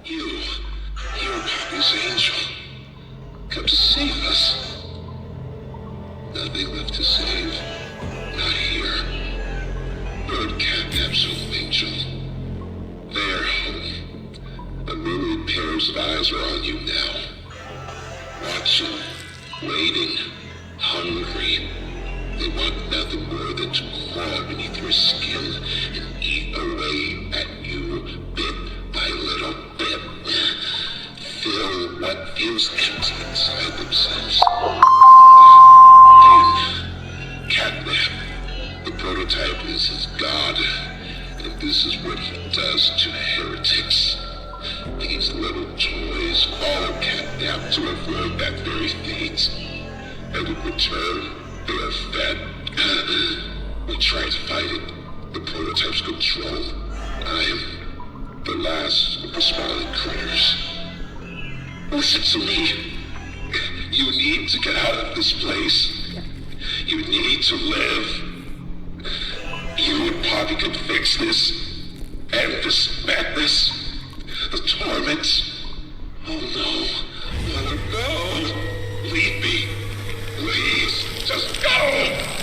You're Poppy's angel. Come to save us. Nothing left to save. Not here. Bird Catnap's home, Angel. Their home. A myriad pairs of eyes are on you now. Watching, waiting, hungry. They want nothing more than to crawl beneath your skin and eat away at you bit by little bit. Fill what feels empty inside themselves. Then, Catnap, the prototype is his god, and this is what he does to heretics. These little toys follow Catnap to avoid that very fate, and in return, they are fed. We try to fight it. The prototype's control. I am the last of the smiling critters. Listen to me. You need to get out of this place. You need to live. You and Poppy can fix this. End this madness. The torment. Oh no. Oh no. Leave me. Please. Just go.